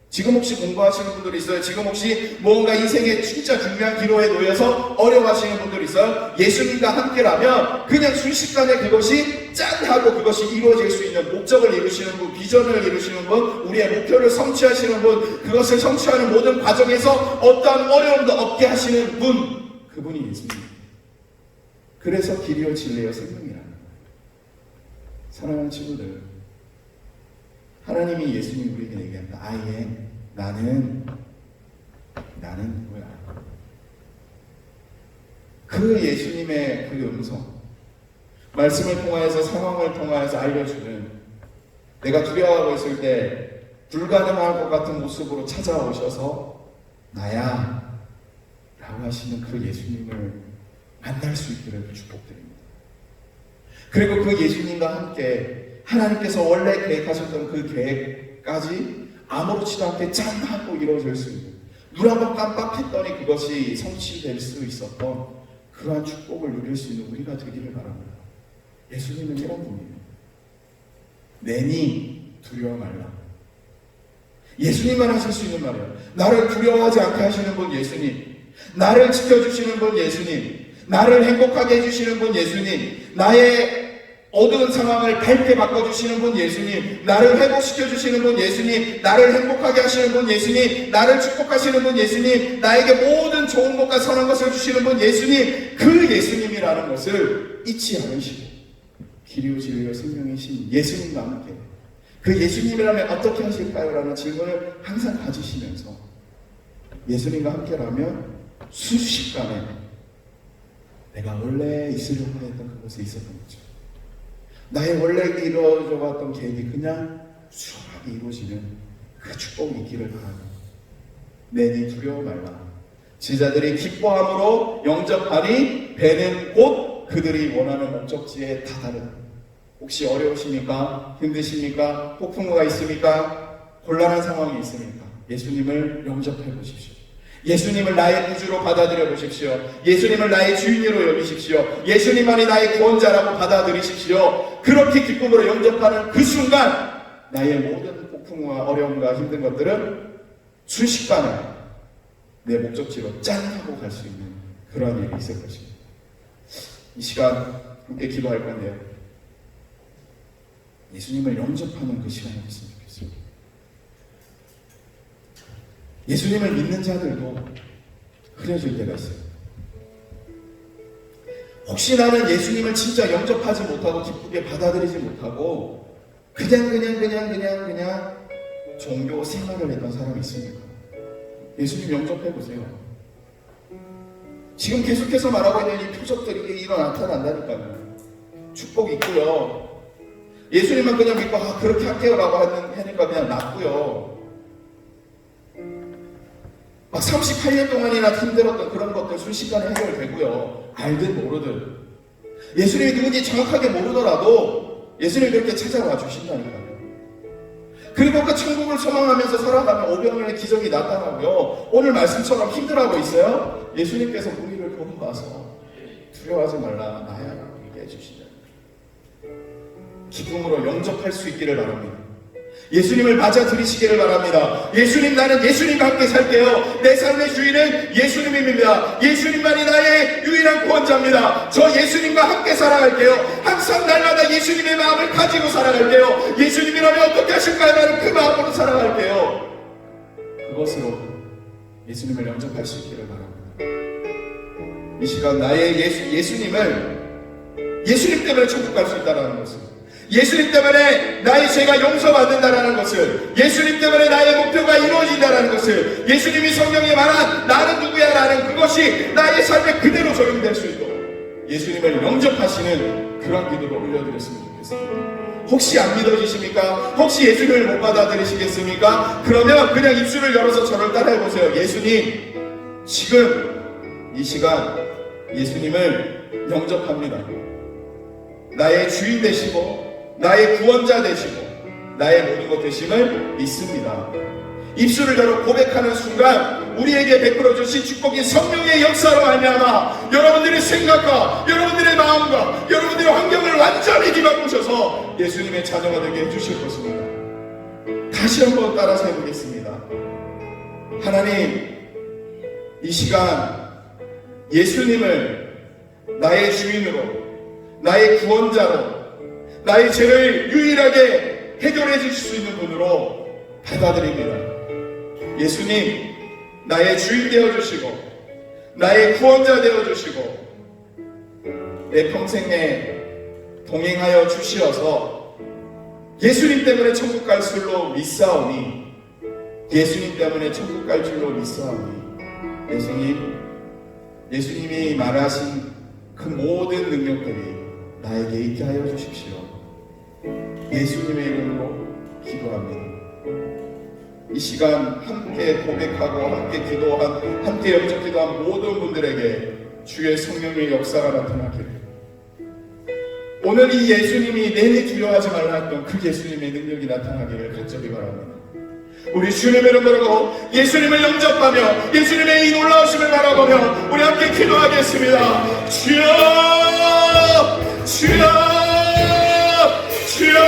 지금 혹시 공부하시는 분들이 있어요? 지금 혹시 뭔가 인생의 진짜 중요한 기로에 놓여서 어려워하시는 분들이 있어요? 예수님과 함께라면 그냥 순식간에 그것이 짠 하고 그것이 이루어질 수 있는 목적을 이루시는 분, 비전을 이루시는 분, 우리의 목표를 성취하시는 분, 그것을 성취하는 모든 과정에서 어떠한 어려움도 없게 하시는 분, 그분이 예수님. 그래서 길이요 진리요 생명이라는 거예요. 사랑하는 친구들, 하나님이 예수님 우리에게 얘기합니다. 아예 나는 누구야? 그 예수님의 그 음성, 말씀을 통하여서 상황을 통하여서 알려주는, 내가 두려워하고 있을 때 불가능할 것 같은 모습으로 찾아오셔서 나야 라고 하시는 그 예수님을 만날 수 있기를 축복드립니다. 그리고 그 예수님과 함께 하나님께서 원래 계획하셨던 그 계획까지 아무렇지도 않게 짠 하고 이루어질 수 있는, 눈 한번 깜빡했더니 그것이 성취될 수 있었던 그러한 축복을 누릴 수 있는 우리가 되기를 바랍니다. 예수님은 이런 분이에요. 내니 두려워 말라. 예수님만 하실 수 있는 말이에요. 나를 두려워하지 않게 하시는 분 예수님, 나를 지켜주시는 분 예수님, 나를 행복하게 해주시는 분 예수님, 나의 어두운 상황을 밝게 바꿔주시는 분 예수님, 나를 회복시켜주시는 분 예수님, 나를 행복하게 하시는 분 예수님, 나를 축복하시는 분 예수님, 나에게 모든 좋은 것과 선한 것을 주시는 분 예수님, 그 예수님이라는 것을 잊지 않으시고 길이요 진리요 생명이신 예수님과 함께 그 예수님이라면 어떻게 하실까요? 라는 질문을 항상 가지시면서 예수님과 함께라면 순식간에 내가 원래 있으려고 했던 그곳에 있었던 거죠. 나의 원래 이루어져 왔던 계획이 그냥 수월하게 이루어지는 그 축복이 있기를 바랍니다. 내니 두려워 말라. 제자들이 기뻐함으로 영접하니 배는 곧 그들이 원하는 목적지에 다다르다. 혹시 어려우십니까? 힘드십니까? 폭풍우가 있습니까? 곤란한 상황이 있습니까? 예수님을 영접해 보십시오. 예수님을 나의 구주로 받아들여 보십시오. 예수님을 나의 주인으로 여기십시오. 예수님만이 나의 구원자라고 받아들이십시오. 그렇게 기쁨으로 영접하는 그 순간 나의 모든 폭풍과 어려움과 힘든 것들은 순식간에 내 목적지로 짠 하고 갈 수 있는 그런 일이 있을 것입니다. 이 시간 함께 기도할 건데요, 예수님을 영접하는 그 시간이 됐으면 좋겠습니다. 예수님을 믿는 자들도 흐려질 때가 있어요. 혹시 나는 예수님을 진짜 영접하지 못하고 기쁘게 받아들이지 못하고 그냥 종교 생활을 했던 사람이 있습니까? 예수님 영접해 보세요. 지금 계속해서 말하고 있는 이 표적들이 일어 나타난다니까요. 축복이 있고요. 예수님만 그냥 믿고 그렇게 할게요 라고 하니까 그냥 낫고요. 막 38년 동안이나 힘들었던 그런 것들 순식간에 해결되고요. 알든 모르든 예수님이 누군지 정확하게 모르더라도 예수님이 그렇게 찾아와 주신다니까요. 그리고 그 천국을 소망하면서 살아가면 오병이어의 기적이 나타나고요. 오늘 말씀처럼 힘들어하고 있어요. 예수님께서 우리를 걸어와서 두려워하지 말라 나야 얘기해 주시잖아요. 기쁨으로 영접할 수 있기를 바랍니다. 예수님을 맞아들이시기를 바랍니다. 예수님, 나는 예수님과 함께 살게요. 내 삶의 주인은 예수님입니다. 예수님만이 나의 유일한 구원자입니다. 저 예수님과 함께 살아갈게요. 항상 날마다 예수님의 마음을 가지고 살아갈게요. 예수님이라면 어떻게 하실까요? 나는 그 마음으로 살아갈게요. 그것으로 예수님을 영접할 수 있기를 바랍니다. 이 시간 나의 예수님 때문에 천국 갈 수 있다는 것을, 예수님 때문에 나의 죄가 용서받는다라는 것을, 예수님 때문에 나의 목표가 이루어진다라는 것을, 예수님이 성경에 말한 나는 누구야라는 그것이 나의 삶에 그대로 적용될 수 있도록 예수님을 영접하시는 그런 기도로 올려드렸으면 좋겠습니다. 혹시 안 믿어지십니까? 혹시 예수님을 못 받아들이시겠습니까? 그러면 그냥 입술을 열어서 저를 따라해보세요. 예수님, 지금 이 시간 예수님을 영접합니다. 나의 주인 되시고 나의 구원자 되시고 나의 모든 것 되심을 믿습니다. 입술을 열어 고백하는 순간 우리에게 베풀어 주신 축복이 성령의 역사로 말미암아 여러분들의 생각과 여러분들의 마음과 여러분들의 환경을 완전히 뒤바꾸셔서 예수님의 자녀가 되게 해주실 것입니다. 다시 한번 따라서 해보겠습니다. 하나님, 이 시간 예수님을 나의 주인으로, 나의 구원자로, 나의 죄를 유일하게 해결해 주실 수 있는 분으로 받아들입니다. 예수님, 나의 주인 되어주시고 나의 구원자 되어주시고 내 평생에 동행하여 주시어서 예수님 때문에 천국 갈 줄로 믿사오니, 예수님 때문에 천국 갈 줄로 믿사오니, 예수님이 말하신 그 모든 능력들이 나에게 있게 하여 주십시오. 예수님의 이름으로 기도합니다. 이 시간 함께 고백하고 함께 기도한, 함께 영접 기도한 모든 분들에게 주의 성령의 역사가 나타나기를, 오늘 이 예수님이 내니 두려워하지 말라 했던 그 예수님의 능력이 나타나기를 간절히 바랍니다. 우리 주님의 이름으로 예수님을 영접하며 예수님의 이 놀라우심을 바라보며 우리 함께 기도하겠습니다. 주여, 주여, 주여.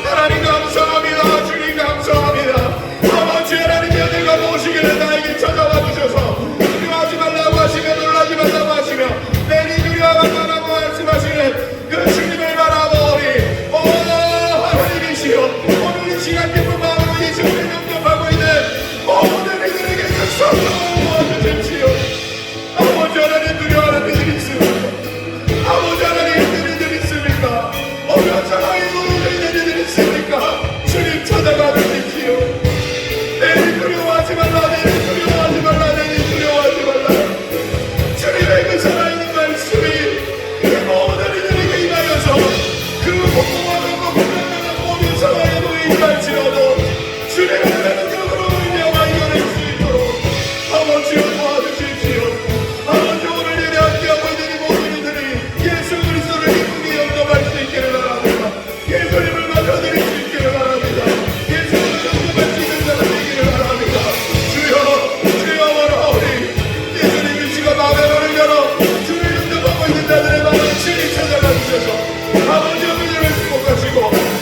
하나님 감사합니다. 주님 감사합니다. 아버지 하나님의 은혜가 무엇이길래 나에게 찾아와 주셔서 두려워하지 말라고 하시며 놀라지 말라고 하시며 내니 두려워하지 말라고 말씀하시는 그 주님을 바라보니, 오 하나님이시여, 오늘 이 시간 기쁜 마음으로 예수님을 영접하고 있는 모든 이들에게 그 성령 부어주십시오. 아버지 하나님, 두려워하는 이들이 있습니까? 아버지 하나님, 있는 이들이 있습니까? 어려운 상황에 놓여 있는 이들이 있습니까? 주님 찾아가 주십시오. 내니 두려워하지 말라, 내니 두려워하지 말라, 내니 두려워하지 말라. 주님의 그 살아있는 말씀이 그 모든 이들에게 임하여서 그 공공하고 불안한 모든 상황에 놓이지 할지라도 주님의 능력으로 의미하여 이겨낼 수 있도록 아버지여 도와주십시오. 아버지, 오늘 예배 함께하고 있는 이 모든 이들이 예수 그리스도를 기쁘게 영접할 수 있기를 바랍니다. 예수님을 맞아들일 수 있기를 바랍니다. 예수님을 영접할 수 있는 자가 되기를 바랍니다. 주여, 주여 원하오니 예수님이 지금 마음의 문을 열어 주를 영접하고 있는 자들의 마음을 친히 찾아가 주셔서 아버지의 은혜를 축복하시고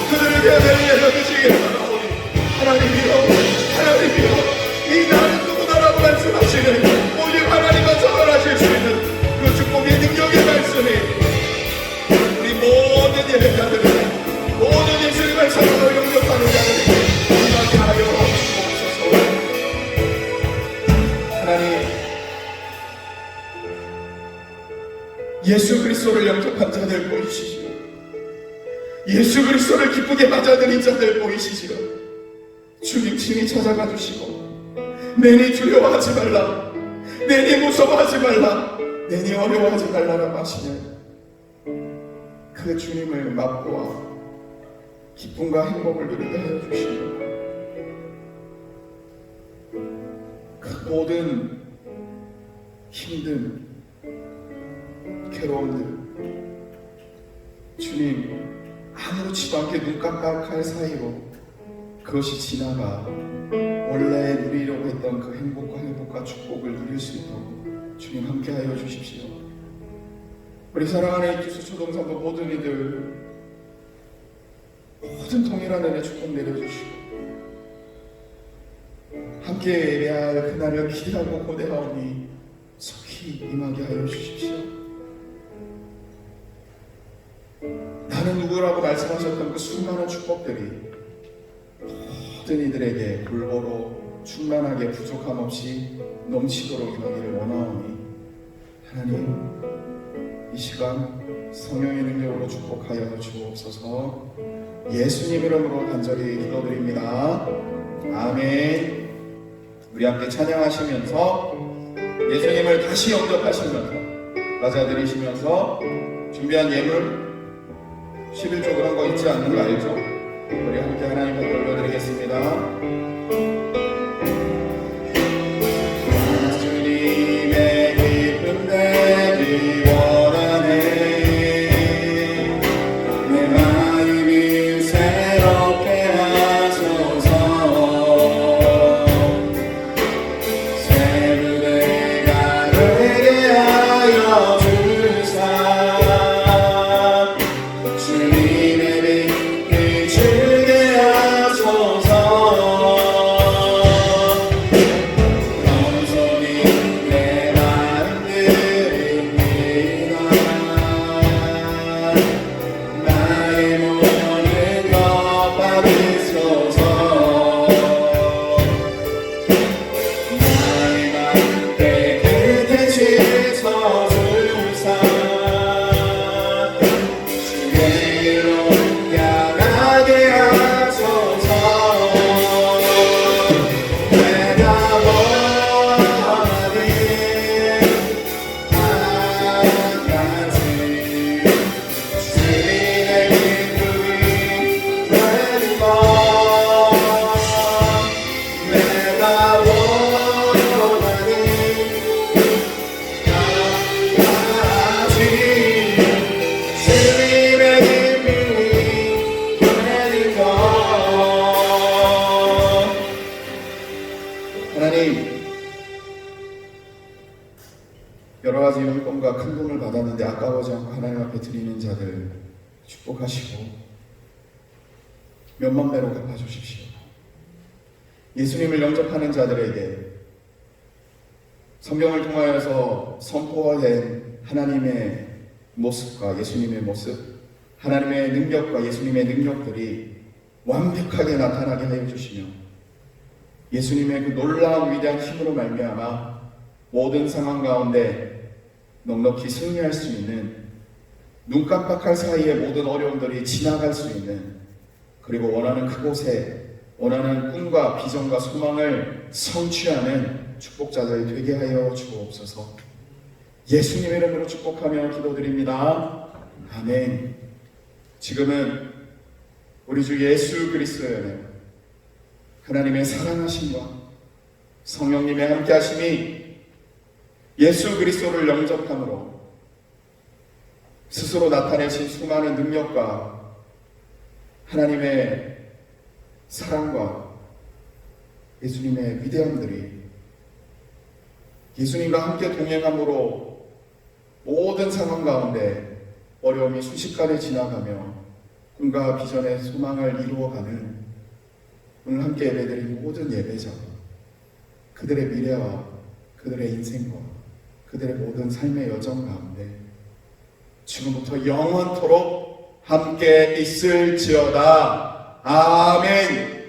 그들을 예배에 해주시기를 바라오니, 하나님이여, 하나님이여, 이 나는 누구다라고 말씀하시는 오직 하나님만 선언하실 수 있는 그 축복의 능력의 말씀이 우리 모든 예배자들에게, 모든 예수님을 사랑으로 영접하는 자들에게 임하게 하여 주옵소서. 하나님, 예수 그리스도를 영접한 자들 보이시지요. 예수 그리스도를 기쁘게 맞아들인 자들 보이시지요. 주님 친히 찾아가 주시고 내니 두려워하지 말라, 내니 무서워하지 말라, 내니 어려워하지 말라라고 하시는 그 주님을 맛보아 기쁨과 행복을 누리게 하여 주시고 그 모든 힘든 괴로움들 주님 아무렇지도 않게 눈 깜빡할 사이로 그것이 지나가 원래 누리려고 했던 그 행복과 축복을 누릴 수 있도록 주님 함께하여 주십시오. 우리 사랑하는 이투수 초동산부 모든 이들 모든 동일한 은혜 축복 내려주시고 함께 예배할 그날을 기대하고 고대하오니 속히 임하게 하여 주십시오. 나는 누구라고 말씀하셨던 그 수많은 축복들이 모든 이들에게 골고루 충만하게 부족함 없이 넘치도록 임하기를 원하오니, 하나님 이 시간 성령의 능력으로 축복하여 주옵소서. 예수님 이름으로 간절히 기도드립니다. 아멘. 우리 함께 찬양하시면서 예수님을 다시 영접하시면서 맞아들이시면서 준비한 예물 11조 그런 거 있지 않는 거 알죠? 우리 함께 하나님 앞에 올려드리겠습니다. 주님의 기쁨 되기 원하네. 내 마음이 새 여러 가지 용돈과 큰 돈을 받았는데 아까워지 않고 하나님 앞에 드리는 자들 축복하시고 몇만 배로 갚아주십시오. 예수님을 영접하는 자들에게 성경을 통하여서 선포된 하나님의 모습과 예수님의 모습, 하나님의 능력과 예수님의 능력들이 완벽하게 나타나게 하여 주시며 예수님의 그 놀라운 위대한 힘으로 말미암아 모든 상황 가운데 넉넉히 승리할 수 있는, 눈 깜빡할 사이에 모든 어려움들이 지나갈 수 있는, 그리고 원하는 그곳에 원하는 꿈과 비전과 소망을 성취하는 축복자들이 되게 하여 주옵소서. 예수님의 이름으로 축복하며 기도드립니다. 아멘. 지금은 우리 주 예수 그리스도의 은혜, 하나님의 사랑하심과 성령님의 함께하심이 예수 그리스도를 영접함으로 스스로 나타내신 수많은 능력과 하나님의 사랑과 예수님의 위대함들이 예수님과 함께 동행함으로 모든 상황 가운데 어려움이 순식간에 지나가며 꿈과 비전의 소망을 이루어가는 오늘 함께 예배드린 모든 예배자와 그들의 미래와 그들의 인생과 그들의 모든 삶의 여정 가운데 지금부터 영원토록 함께 있을지어다. 아멘.